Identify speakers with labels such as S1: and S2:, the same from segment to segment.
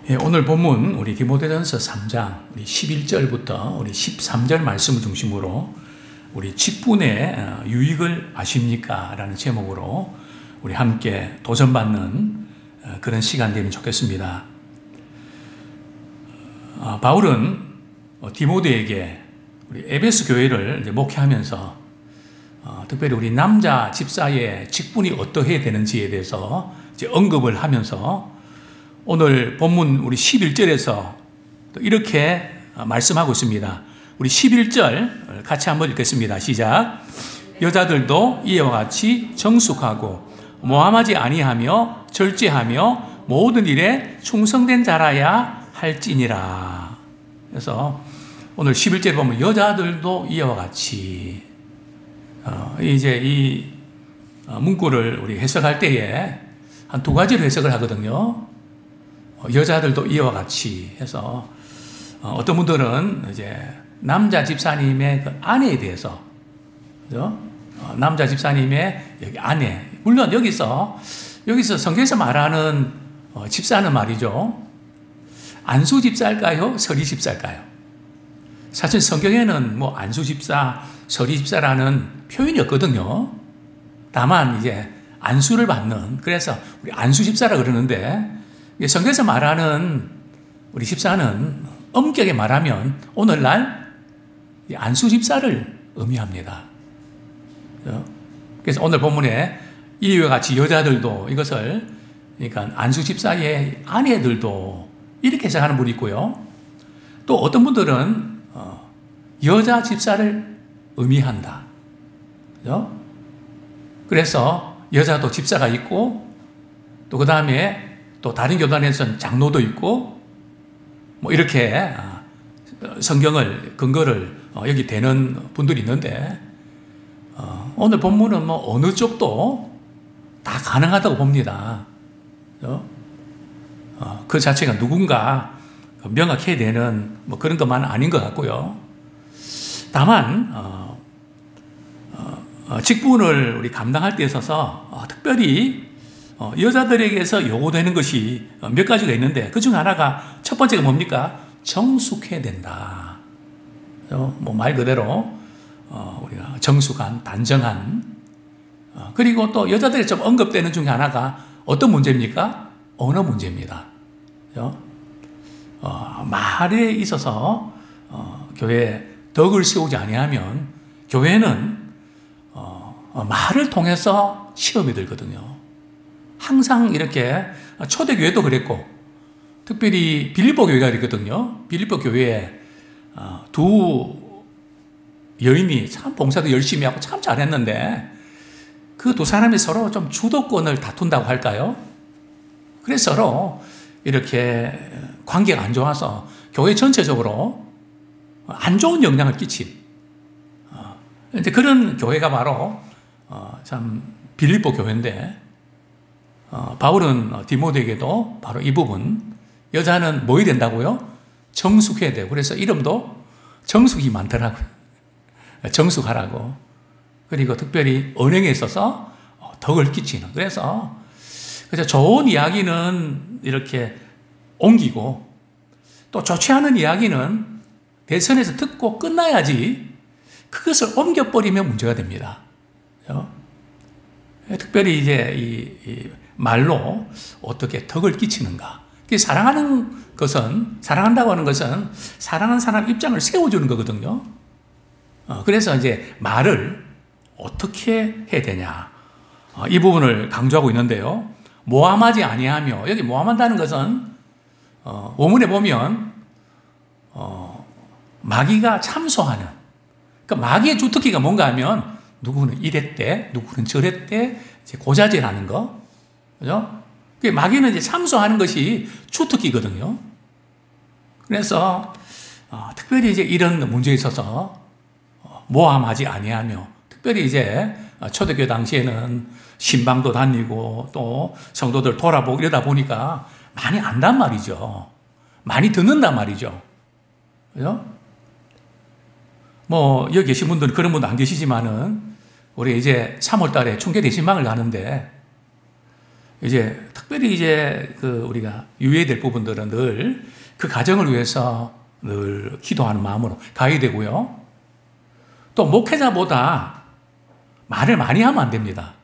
S1: 오늘 본문 우리 디모데전서 3장 우리 11절부터 우리 13절 말씀을 중심으로 우리 직분의 유익을 아십니까? 라는 제목으로 우리 함께 도전받는 그런 시간 되면 좋겠습니다. 바울은 디모데에게 우리 에베소 교회를 이제 목회하면서 특별히 우리 남자 집사의 직분이 어떠해야 되는지에 대해서 이제 언급을 하면서 오늘 본문 우리 11절에서 또 이렇게 말씀하고 있습니다. 우리 11절 같이 한번 읽겠습니다. 시작. 여자들도 이와 같이 정숙하고 모함하지 아니하며 절제하며 모든 일에 충성된 자라야 할지니라. 그래서 오늘 11절 보면 여자들도 이와 같이 이제 이 문구를 우리 해석할 때에 한 두 가지로 해석을 하거든요. 여자들도 이와 같이 해서 어떤 분들은 이제 남자 집사님의 그 아내에 대해서, 그죠? 남자 집사님의 여기 아내, 물론 여기서 성경에서 말하는 집사는 말이죠, 안수 집사일까요? 서리 집사일까요? 사실 성경에는 뭐 안수 집사, 서리 집사라는 표현이 없거든요. 다만 이제 안수를 받는, 그래서 우리 안수 집사라 그러는데, 성경에서 말하는 우리 집사는 엄격히 말하면 오늘날 안수 집사를 의미합니다. 그래서 오늘 본문에 이와 같이 여자들도 이것을, 그러니까 안수 집사의 아내들도 이렇게 해석하는 분이 있고요. 또 어떤 분들은 여자 집사를 의미한다. 그래서 여자도 집사가 있고, 또 그 다음에 또 다른 교단에서는 장로도 있고, 뭐 이렇게 성경을 근거를 여기 대는 분들이 있는데, 오늘 본문은 뭐 어느 쪽도 다 가능하다고 봅니다. 그 자체가 누군가 명확해야 되는 뭐 그런 것만은 아닌 것 같고요. 다만 직분을 우리 감당할 때 있어서 특별히 여자들에게서 요구되는 것이 몇 가지가 있는데, 그 중 하나가, 첫 번째가 뭡니까? 정숙해야 된다. 뭐 말 그대로 우리가 정숙한, 단정한. 그리고 또 여자들이 좀 언급되는 중에 하나가 어떤 문제입니까? 언어 문제입니다. 말에 있어서 교회에 덕을 세우지 아니하면 교회는 말을 통해서 시험이 들거든요. 항상 이렇게 초대교회도 그랬고, 특별히 빌립보 교회가 그랬거든요. 빌립보 교회에 두 여인이 참 봉사도 열심히 하고 참 잘했는데, 그 두 사람이 서로 좀 주도권을 다툰다고 할까요? 그래서 서로 이렇게 관계가 안 좋아서 교회 전체적으로 안 좋은 영향을 끼친 이제 그런 교회가 바로 참 빌립보 교회인데, 바울은 디모데에게도 바로 이 부분, 여자는 뭐 해야 된다고요? 정숙해야 돼요. 그래서 이름도 정숙이 많더라고요. 정숙하라고. 그리고 특별히 언행에 있어서 덕을 끼치는. 그래서 좋은 이야기는 이렇게 옮기고, 또 좋지 않은 이야기는 대선에서 듣고 끝나야지 그것을 옮겨버리면 문제가 됩니다. 특별히 이제 이 말로 어떻게 덕을 끼치는가. 사랑한다고 하는 것은 사랑하는 사람 입장을 세워주는 거거든요. 그래서 이제 말을 어떻게 해야 되냐. 이 부분을 강조하고 있는데요. 모함하지 아니하며, 여기 모함한다는 것은 원문에 보면 마귀가 참소하는, 그러니까 마귀의 주특기가 뭔가 하면 누구는 이랬대, 누구는 저랬대, 이제 고자질하는 거, 그죠? 마귀는 이제 참소하는 것이 주특기거든요. 그래서 특별히 이제 이런 문제에 있어서 모함하지 아니하며, 특별히 이제 초대교회 당시에는 신방도 다니고 또 성도들 돌아보고 이러다 보니까 많이 안단 말이죠. 많이 듣는단 말이죠. 그죠? 뭐 여기 계신 분들은 그런 분도 안 계시지만은, 우리 이제 3월 달에 충계 대신방을 가는데, 이제 특별히 이제 그 우리가 유의해야 될 부분들은 늘 그 가정을 위해서 늘 기도하는 마음으로 가야 되고요. 또 목회자보다 말을 많이 하면 안 됩니다.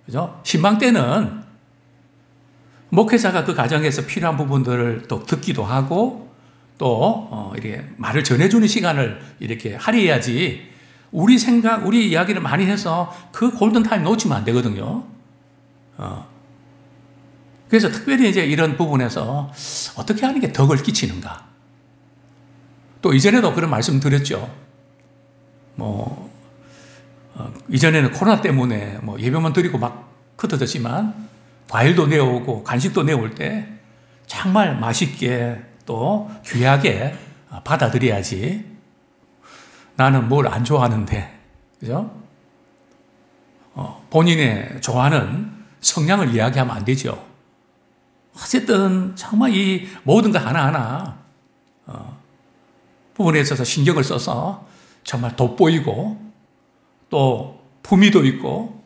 S1: 그죠? 신방 때는 목회자가 그 가정에서 필요한 부분들을 또 듣기도 하고 또 이렇게 말을 전해주는 시간을 이렇게 할애해야지 우리 생각, 우리 이야기를 많이 해서 그 골든타임 놓치면 안 되거든요. 그래서 특별히 이제 이런 부분에서 어떻게 하는 게 덕을 끼치는가. 또 이전에도 그런 말씀 드렸죠. 이전에는 코로나 때문에 예배만 드리고 막 흩어졌지만 과일도 내어오고 간식도 내어올 때 정말 맛있게 또 귀하게 받아들여야지. 나는 뭘 안 좋아하는데, 그죠? 본인의 좋아하는 성향을 이야기하면 안 되죠. 어쨌든 정말 이 모든 것 하나하나 부분에 있어서 신경을 써서 정말 돋보이고 또 품위도 있고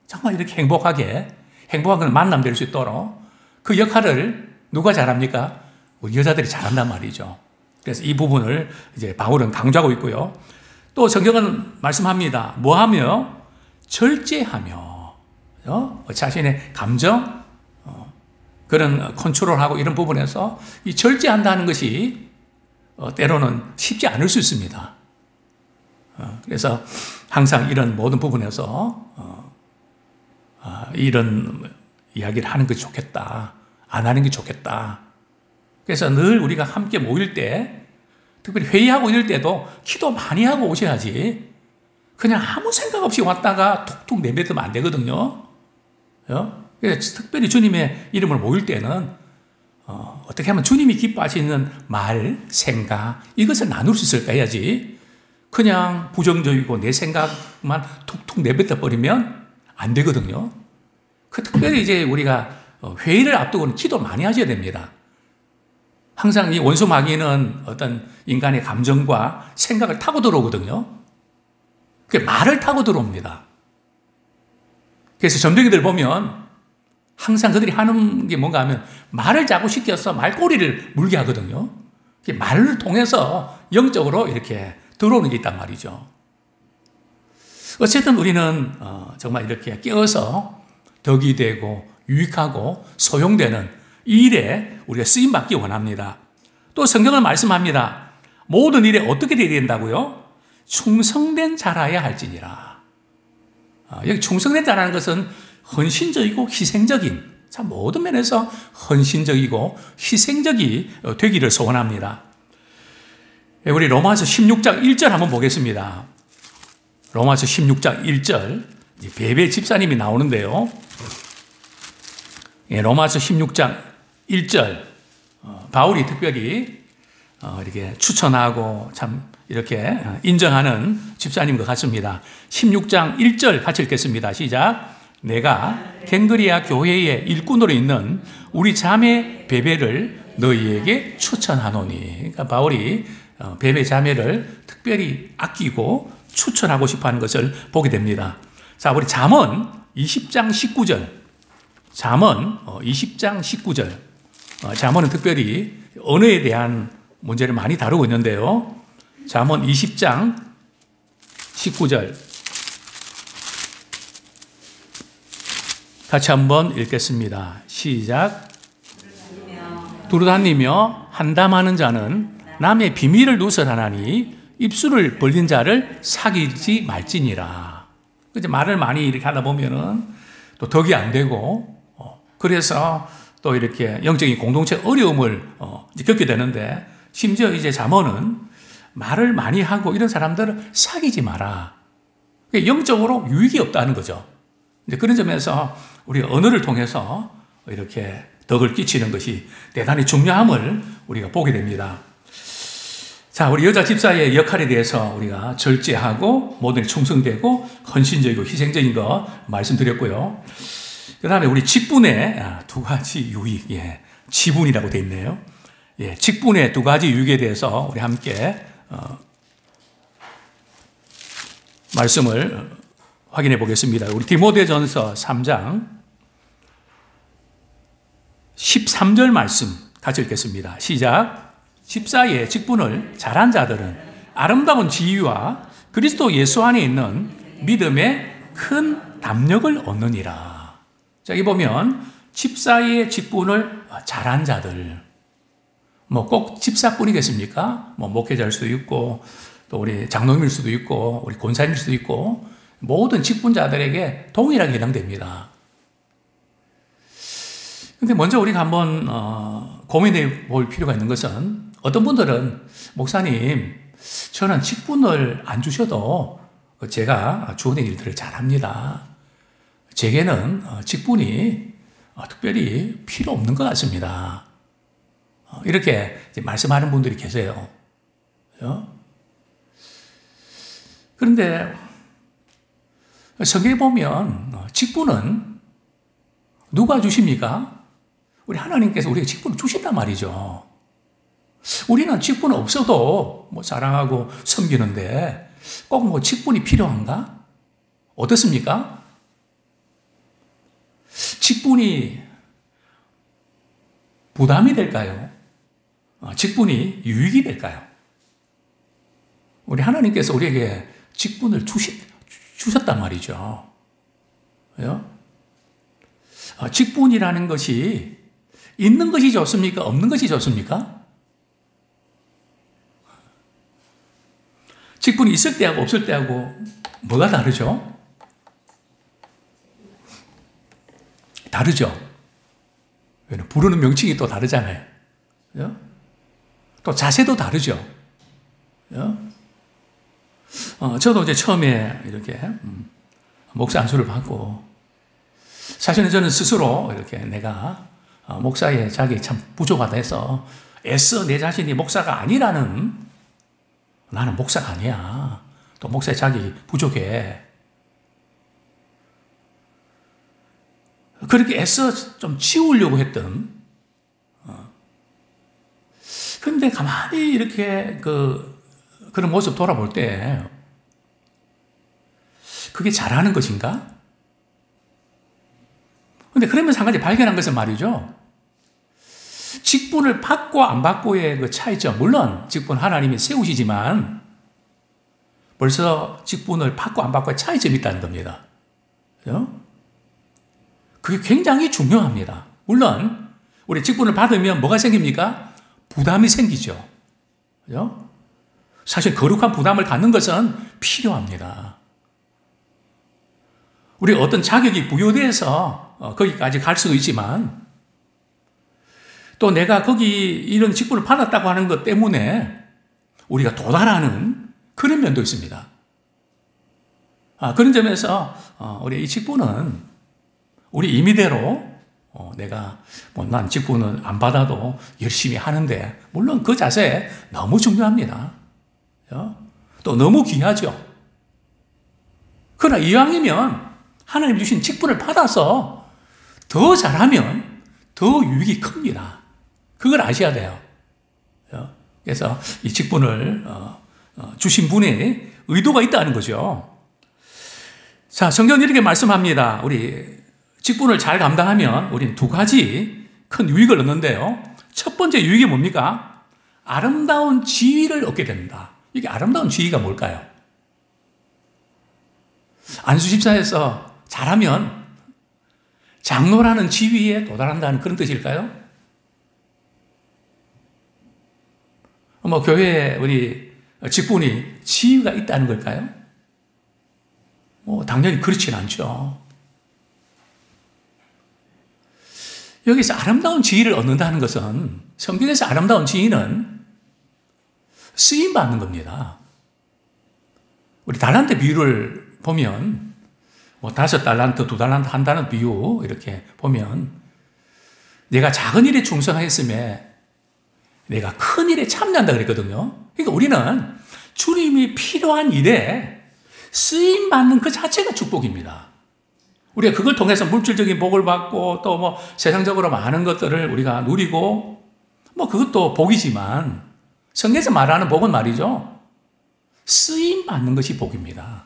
S1: 정말 이렇게 행복한 건 만남 될 수 있도록 그 역할을 누가 잘합니까? 우리 여자들이 잘한단 말이죠. 그래서 이 부분을 이제 바울은 강조하고 있고요. 또 성경은 말씀합니다. 뭐하며? 절제하며. 자신의 감정, 그런 컨트롤하고 이런 부분에서 이 절제한다는 것이 때로는 쉽지 않을 수 있습니다. 그래서 항상 이런 모든 부분에서 이런 이야기를 하는 것이 좋겠다. 안 하는 게 좋겠다. 그래서 늘 우리가 함께 모일 때, 특별히 회의하고 이럴 때도 기도 많이 하고 오셔야지 그냥 아무 생각 없이 왔다가 툭툭 내뱉으면 안 되거든요. 그래서 특별히 주님의 이름을 모일 때는 어떻게 하면 주님이 기뻐하시는 말, 생각 이것을 나눌 수 있을까 해야지 그냥 부정적이고 내 생각만 툭툭 내뱉어 버리면 안 되거든요. 특별히 이제 우리가 회의를 앞두고는 기도 많이 하셔야 됩니다. 항상 이 원수 마귀는 어떤 인간의 감정과 생각을 타고 들어오거든요. 그 말을 타고 들어옵니다. 그래서 점쟁이들 보면 항상 그들이 하는 게 뭔가 하면 말을 자꾸 시켜서 말꼬리를 물게 하거든요. 말을 통해서 영적으로 이렇게 들어오는 게 있단 말이죠. 어쨌든 우리는 정말 이렇게 깨어서 덕이 되고 유익하고 소용되는 이 일에 우리가 쓰임받기 원합니다. 또 성경은 말씀합니다. 모든 일에 어떻게 되어야 된다고요? 충성된 자라야 할지니라. 여기 충성된 자라는 것은 헌신적이고 희생적인, 참 모든 면에서 헌신적이고 희생적이 되기를 소원합니다. 우리 로마서 16장 1절 한번 보겠습니다. 로마서 16장 1절 베베 집사님이 나오는데요. 로마서 16장 1절 바울이 특별히 이렇게 추천하고 참 이렇게 인정하는 집사님 것 같습니다. 16장 1절 같이 읽겠습니다. 시작. 내가 갱그리아 교회의 일꾼으로 있는 우리 자매 베베를 너희에게 추천하노니. 그러니까 바울이 베베 자매를 특별히 아끼고 추천하고 싶어하는 것을 보게 됩니다. 자, 우리 잠언 20장 19절. 잠언 20장 19절. 잠언은 특별히 언어에 대한 문제를 많이 다루고 있는데요. 잠언 20장 19절 같이 한번 읽겠습니다. 시작. 두루다니며 한담하는 자는 남의 비밀을 누설하나니 입술을 벌린 자를 사귀지 말지니라. 이제 말을 많이 이렇게 하다 보면은 또 덕이 안 되고 그래서 또 이렇게 영적인 공동체 어려움을 이제 겪게 되는데 심지어 이제 잠언은 말을 많이 하고 이런 사람들을 사귀지 마라. 영적으로 유익이 없다는 거죠. 이제 그런 점에서 우리 언어를 통해서 이렇게 덕을 끼치는 것이 대단히 중요함을 우리가 보게 됩니다. 자, 우리 여자 집사의 역할에 대해서 우리가 절제하고 모든 충성되고 헌신적이고 희생적인 거 말씀드렸고요. 그 다음에 우리 직분의 두 가지 유익, 지분이라고 되어 있네요. 직분의 두 가지 유익에 대해서 우리 함께 말씀을 확인해 보겠습니다. 우리 디모데전서 3장 13절 말씀 같이 읽겠습니다. 시작. 집사의 직분을 잘한 자들은 아름다운 지위와 그리스도 예수 안에 있는 믿음의 큰 담력을 얻느니라. 자, 여기 보면 집사의 직분을 잘한 자들, 뭐 꼭 집사뿐이겠습니까? 뭐 목회자일 수도 있고, 또 우리 장로님일 수도 있고, 우리 권사님일 수도 있고, 모든 직분자들에게 동일하게 해당됩니다. 근데 먼저 우리가 한번 고민해 볼 필요가 있는 것은, 어떤 분들은 목사님, 저는 직분을 안 주셔도 제가 주어진 일들을 잘합니다. 제게는 직분이 특별히 필요 없는 것 같습니다. 이렇게 말씀하는 분들이 계세요. 그런데 성경에 보면 직분은 누가 주십니까? 우리 하나님께서 우리에게 직분을 주신단 말이죠. 우리는 직분 없어도 뭐 사랑하고 섬기는데 꼭 뭐 직분이 필요한가? 어떻습니까? 직분이 부담이 될까요? 직분이 유익이 될까요? 우리 하나님께서 우리에게 직분을 주셨단 말이죠. 직분이라는 것이 있는 것이 좋습니까? 없는 것이 좋습니까? 직분이 있을 때하고 없을 때하고 뭐가 다르죠? 다르죠. 부르는 명칭이 또 다르잖아요. 또 자세도 다르죠. 저도 이제 처음에 이렇게 목사 안수를 받고, 사실은 저는 스스로 이렇게 내가 목사의 자격이 참 부족하다 해서 애써 내 자신이 목사가 아니라는, 나는 목사가 아니야, 또 목사의 자격이 부족해, 그렇게 애써 좀 치우려고 했던, 근데 가만히 이렇게 그런 모습 돌아볼 때 그게 잘하는 것인가? 근데 그러면서 한 가지 발견한 것은 말이죠, 직분을 받고 안 받고의 그 차이점, 물론 직분 하나님이 세우시지만 벌써 직분을 받고 안 받고의 차이점이 있다는 겁니다. 그게 굉장히 중요합니다. 물론 우리 직분을 받으면 뭐가 생깁니까? 부담이 생기죠. 그죠? 사실 거룩한 부담을 갖는 것은 필요합니다. 우리 어떤 자격이 부여돼서 거기까지 갈 수도 있지만, 또 내가 거기 이런 직분을 받았다고 하는 것 때문에 우리가 도달하는 그런 면도 있습니다. 그런 점에서 우리 이 직분은 우리 임의대로 내가 난 직분을 안 받아도 열심히 하는데, 물론 그 자세 너무 중요합니다. 또 너무 귀하죠. 그러나 이왕이면 하나님 주신 직분을 받아서 더 잘하면 더 유익이 큽니다. 그걸 아셔야 돼요. 그래서 이 직분을 주신 분의 의도가 있다는 거죠. 자, 성경은 이렇게 말씀합니다. 우리 직분을 잘 감당하면 우리는 두 가지 큰 유익을 얻는데요. 첫 번째 유익이 뭡니까? 아름다운 지위를 얻게 됩니다. 이게 아름다운 지위가 뭘까요? 안수 집사에서 잘하면 장로라는 지위에 도달한다는 그런 뜻일까요? 뭐 교회에 우리 직분이 지위가 있다는 걸까요? 당연히 그렇지는 않죠. 여기서 아름다운 지위를 얻는다는 것은, 성경에서 아름다운 지위는 쓰임받는 겁니다. 우리 달란트 비유를 보면 5달란트, 2달란트 한다는 비유 이렇게 보면, 내가 작은 일에 충성하였음에 내가 큰 일에 참여한다 그랬거든요. 그러니까 우리는 주님이 필요한 일에 쓰임받는 그 자체가 축복입니다. 우리가 그걸 통해서 물질적인 복을 받고 또 뭐 세상적으로 많은 것들을 우리가 누리고 그것도 복이지만, 성경에서 말하는 복은 말이죠, 쓰임받는 것이 복입니다.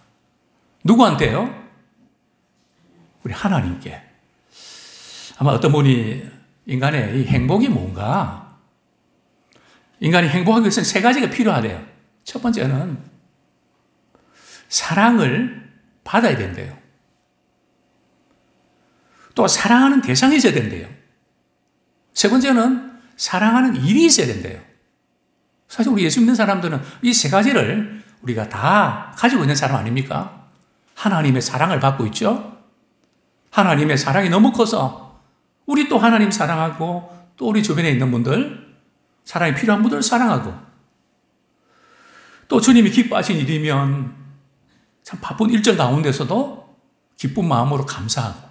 S1: 누구한테요? 우리 하나님께. 아마 어떤 분이 인간의 이 행복이 뭔가? 인간이 행복하기 위해서는 세 가지가 필요하대요. 첫 번째는 사랑을 받아야 된대요. 또 사랑하는 대상이 있어야 된대요. 세 번째는 사랑하는 일이 있어야 된대요. 사실 우리 예수 믿는 사람들은 이 세 가지를 우리가 다 가지고 있는 사람 아닙니까? 하나님의 사랑을 받고 있죠? 하나님의 사랑이 너무 커서 우리 또 하나님 사랑하고 또 우리 주변에 있는 분들, 사랑이 필요한 분들 사랑하고 또 주님이 기뻐하신 일이면 참 바쁜 일정 가운데서도 기쁜 마음으로 감사하고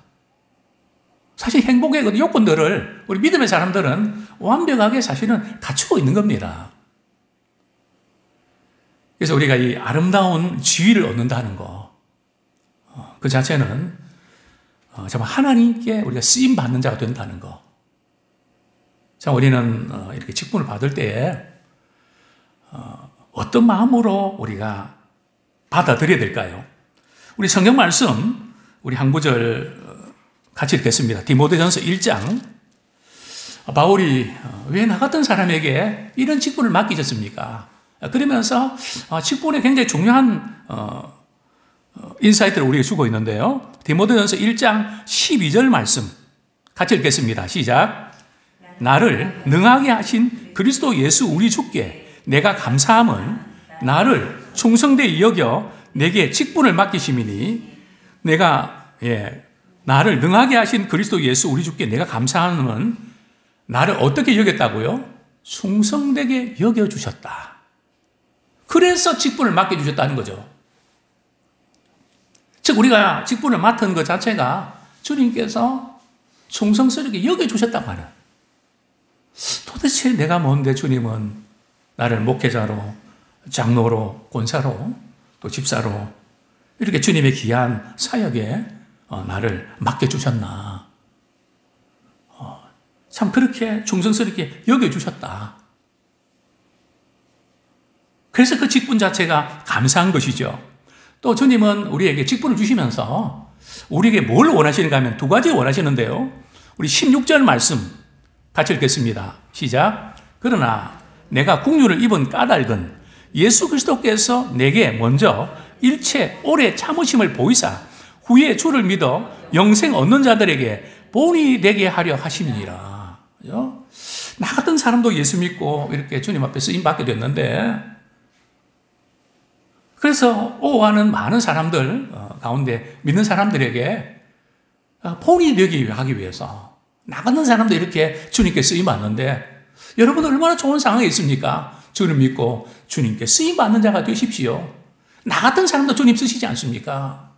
S1: 사실 행복의 그 요건들을 우리 믿음의 사람들은 완벽하게 사실은 갖추고 있는 겁니다. 그래서 우리가 이 아름다운 지위를 얻는다는 거, 그 자체는 정말 하나님께 우리가 쓰임받는 자가 된다는 거. 자, 우리는 이렇게 직분을 받을 때에 어떤 마음으로 우리가 받아들여야 될까요? 우리 성경 말씀, 우리 한 구절 같이 읽겠습니다. 디모데전서 1장. 바울이 왜 나 같은 사람에게 이런 직분을 맡기셨습니까? 그러면서 직분에 굉장히 중요한 인사이트를 우리에게 주고 있는데요. 디모데전서 1장 12절 말씀 같이 읽겠습니다. 시작. 나를 능하게 하신 그리스도 예수 우리 주께 내가 감사함은 나를 충성되이 여겨 내게 직분을 맡기심이니 내가 나를 능하게 하신 그리스도 예수 우리 주께 내가 감사함은 나를 어떻게 여겼다고요? 충성되게 여겨주셨다. 그래서 직분을 맡겨주셨다는 거죠. 즉 우리가 직분을 맡은 것 자체가 주님께서 충성스럽게 여겨주셨다고 하는, 도대체 내가 뭔데 주님은 나를 목회자로, 장로로, 권사로, 또 집사로 이렇게 주님의 귀한 사역에 나를 맡겨주셨나. 참 그렇게 충성스럽게 여겨주셨다. 그래서 그 직분 자체가 감사한 것이죠. 또 주님은 우리에게 직분을 주시면서 우리에게 뭘 원하시는가 하면 두 가지 원하시는데요. 우리 16절 말씀 같이 읽겠습니다. 시작. 그러나 내가 국류를 입은 까닭은 예수 그리스도께서 내게 먼저 일체 오래 참으심을 보이사 후에 주를 믿어 영생 얻는 자들에게 본이 되게 하려 하심이니라. 그죠? 나 같은 사람도 예수 믿고 이렇게 주님 앞에 쓰임 받게 됐는데, 그래서 오하는 많은 사람들 가운데 믿는 사람들에게 본이 되기 하기 위해서 나 같은 사람도 이렇게 주님께 쓰임 받는데, 여러분 얼마나 좋은 상황에 있습니까? 주님 믿고 주님께 쓰임 받는 자가 되십시오. 나 같은 사람도 주님 쓰시지 않습니까?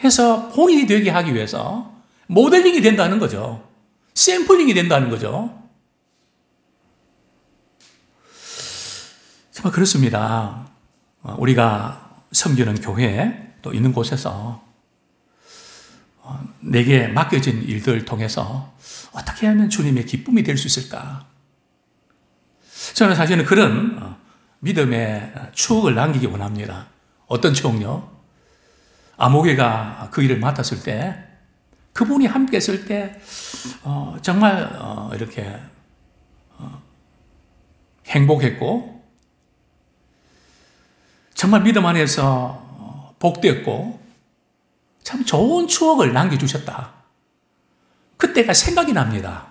S1: 해서 본이 되게 하기 위해서 모델링이 된다는 거죠. 샘플링이 된다는 거죠. 정말 그렇습니다. 우리가 섬기는 교회 또 있는 곳에서 내게 맡겨진 일들을 통해서 어떻게 하면 주님의 기쁨이 될 수 있을까? 저는 사실은 그런 믿음의 추억을 남기기 원합니다. 어떤 추억요? 아모개가 그 일을 맡았을 때, 그분이 함께 했을 때 정말 이렇게 행복했고 정말 믿음 안에서 복되었고 참 좋은 추억을 남겨주셨다. 그때가 생각이 납니다.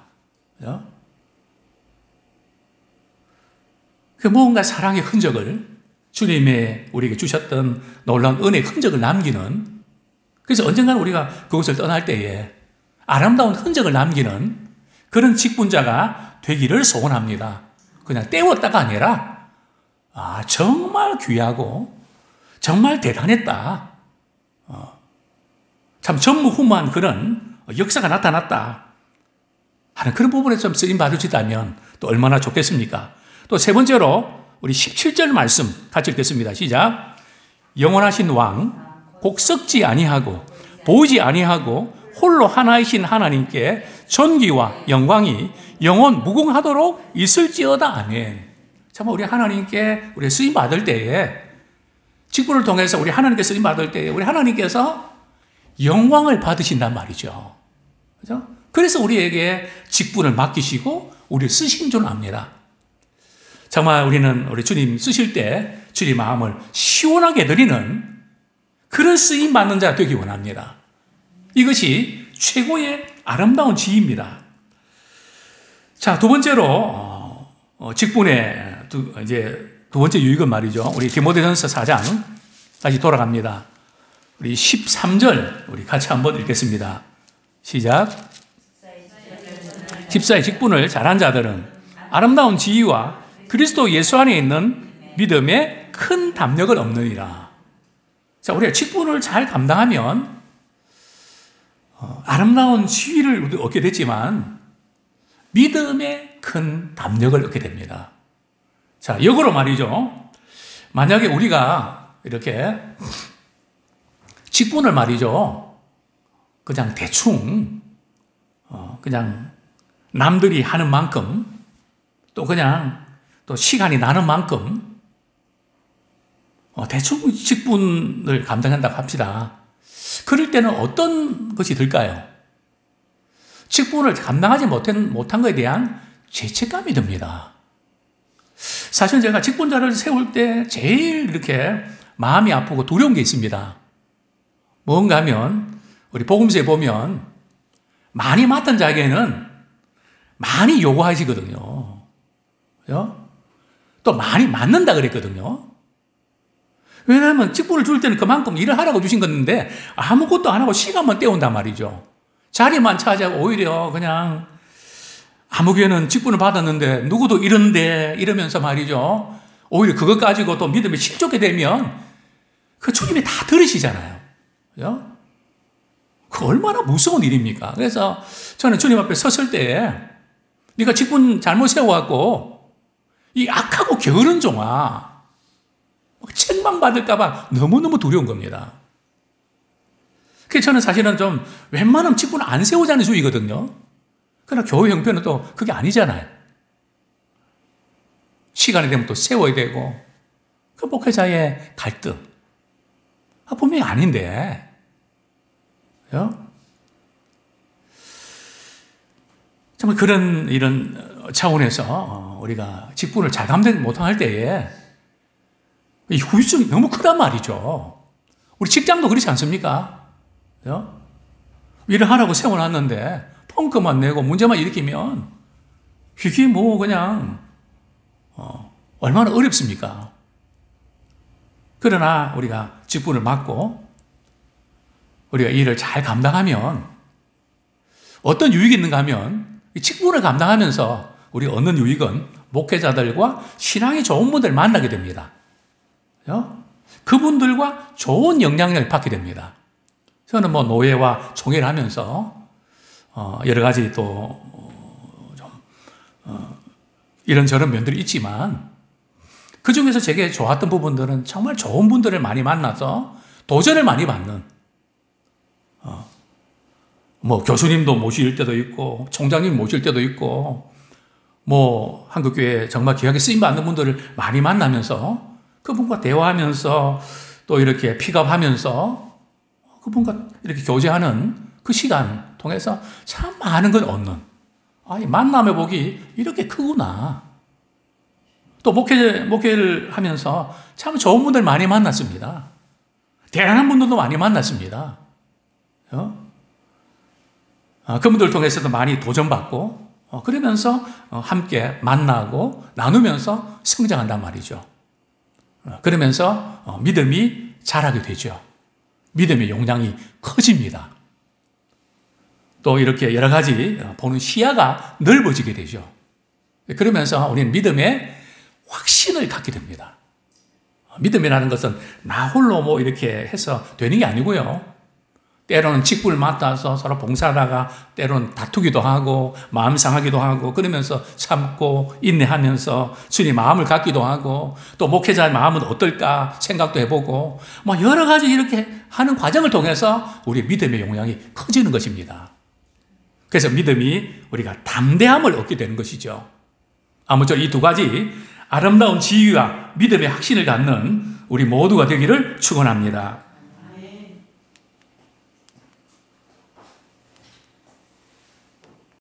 S1: 그죠? 그 뭔가 사랑의 흔적을, 주님의 우리에게 주셨던 놀라운 은혜의 흔적을 남기는, 그래서 언젠가는 우리가 그곳을 떠날 때에 아름다운 흔적을 남기는 그런 직분자가 되기를 소원합니다. 그냥 때웠다가 아니라 정말 귀하고 정말 대단했다. 참 전무후무한 그런 역사가 나타났다 하는 그런 부분에 좀 쓰임 받으시다면 또 얼마나 좋겠습니까? 또 세 번째로 우리 17절 말씀 같이 읽겠습니다. 시작. 영원하신 왕 곧 썩지 아니하고 보이지 아니하고 홀로 하나이신 하나님께 존귀와 영광이 영원 무궁하도록 있을지어다. 아멘. 참 우리 하나님께 우리 쓰임 받을 때에, 직분을 통해서 우리 하나님께 쓰임 받을 때에 우리 하나님께서 영광을 받으신단 말이죠. 그죠? 그래서 우리에게 직분을 맡기시고 우리를 쓰신 줄 압니다. 정말 우리는 우리 주님 쓰실 때 주님 마음을 시원하게 드리는 그런 쓰임 받는 자가 되기 원합니다. 이것이 최고의 아름다운 지혜입니다. 자, 두 번째로 직분의 두 번째 유익은 말이죠. 우리 디모데전서 4장까지 돌아갑니다. 우리 13절 우리 같이 한번 읽겠습니다. 시작. 집사의 직분을 잘한 자들은 아름다운 지혜와 그리스도 예수 안에 있는 믿음에 큰 담력을 얻느니라. 자, 우리가 직분을 잘 감당하면 아름다운 지혜를 얻게 되지만 믿음에 큰 담력을 얻게 됩니다. 자, 역으로 말이죠. 만약에 우리가 이렇게 직분을 말이죠. 그냥 대충 그냥 남들이 하는 만큼 또 그냥 또 시간이 나는 만큼 대충 직분을 감당한다고 합시다. 그럴 때는 어떤 것이 들까요? 직분을 감당하지 못한 것에 대한 죄책감이 듭니다. 사실 제가 직분자를 세울 때 제일 이렇게 마음이 아프고 두려운 게 있습니다. 뭔가 하면 우리 복음서에 보면 많이 맡은 자에게는 많이 요구하시거든요. 또 많이 맡는다 그랬거든요. 왜냐하면 직분을 줄 때는 그만큼 일을 하라고 주신 건데 아무것도 안 하고 시간만 때운단 말이죠. 자리만 차지하고 오히려 그냥 아무 교회는 직분을 받았는데 누구도 이런데 이러면서 말이죠. 오히려 그것 가지고 또 믿음이 실족게 되면 그 주님이 다 들으시잖아요. 그죠? 그 얼마나 무서운 일입니까? 그래서 저는 주님 앞에 섰을 때 네가 직분 잘못 세워갖고 이 악하고 게으른 종아 책망받을까봐 너무너무 두려운 겁니다. 그래서 저는 사실은 좀 웬만하면 직분을 안 세우자는 주의거든요. 그러나 교회 형편은 또 그게 아니잖아요. 시간이 되면 또 세워야 되고 그 목회자의 갈등 분명히 아닌데 정말 이런 차원에서 우리가 직분을 잘 감당 못할 때에 이 후유증이 너무 크단 말이죠. 우리 직장도 그렇지 않습니까? 일을 하라고 세워놨는데 펑크만 내고 문제만 일으키면 이게 뭐 그냥 얼마나 어렵습니까? 그러나 우리가 직분을 맡고 우리가 일을 잘 감당하면 어떤 유익이 있는가 하면 이 직분을 감당하면서 우리 얻는 유익은 목회자들과 신앙이 좋은 분들 만나게 됩니다. 그분들과 좋은 영향력을 받게 됩니다. 저는 뭐 노예와 총회를 하면서 여러 가지 또 이런저런 면들이 있지만 그 중에서 제게 좋았던 부분들은 정말 좋은 분들을 많이 만나서 도전을 많이 받는 뭐 교수님도 모실 때도 있고 총장님 모실 때도 있고 뭐 한국교회 정말 귀하게 쓰임받는 분들을 많이 만나면서 그분과 대화하면서 또 이렇게 픽업하면서 그분과 이렇게 교제하는 그 시간 통해서 참 많은 걸 얻는 이 만남의 복이 이렇게 크구나. 또 목회를 하면서 참 좋은 분들 많이 만났습니다. 대단한 분들도 많이 만났습니다. 그분들 통해서도 많이 도전받고 그러면서 함께 만나고 나누면서 성장한단 말이죠. 그러면서 믿음이 자라게 되죠. 믿음의 용량이 커집니다. 또 이렇게 여러 가지 보는 시야가 넓어지게 되죠. 그러면서 우리는 믿음의 확신을 갖게 됩니다. 믿음이라는 것은 나 홀로 뭐 이렇게 해서 되는 게 아니고요. 때로는 직분을 맡아서 서로 봉사하다가 때로는 다투기도 하고 마음 상하기도 하고 그러면서 참고 인내하면서 주님 마음을 갖기도 하고 또 목회자의 마음은 어떨까 생각도 해보고 뭐 여러 가지 이렇게 하는 과정을 통해서 우리 믿음의 용량이 커지는 것입니다. 그래서 믿음이 우리가 담대함을 얻게 되는 것이죠. 아무쪼록 이 두 가지 아름다운 지혜와 믿음의 확신을 갖는 우리 모두가 되기를 축원합니다.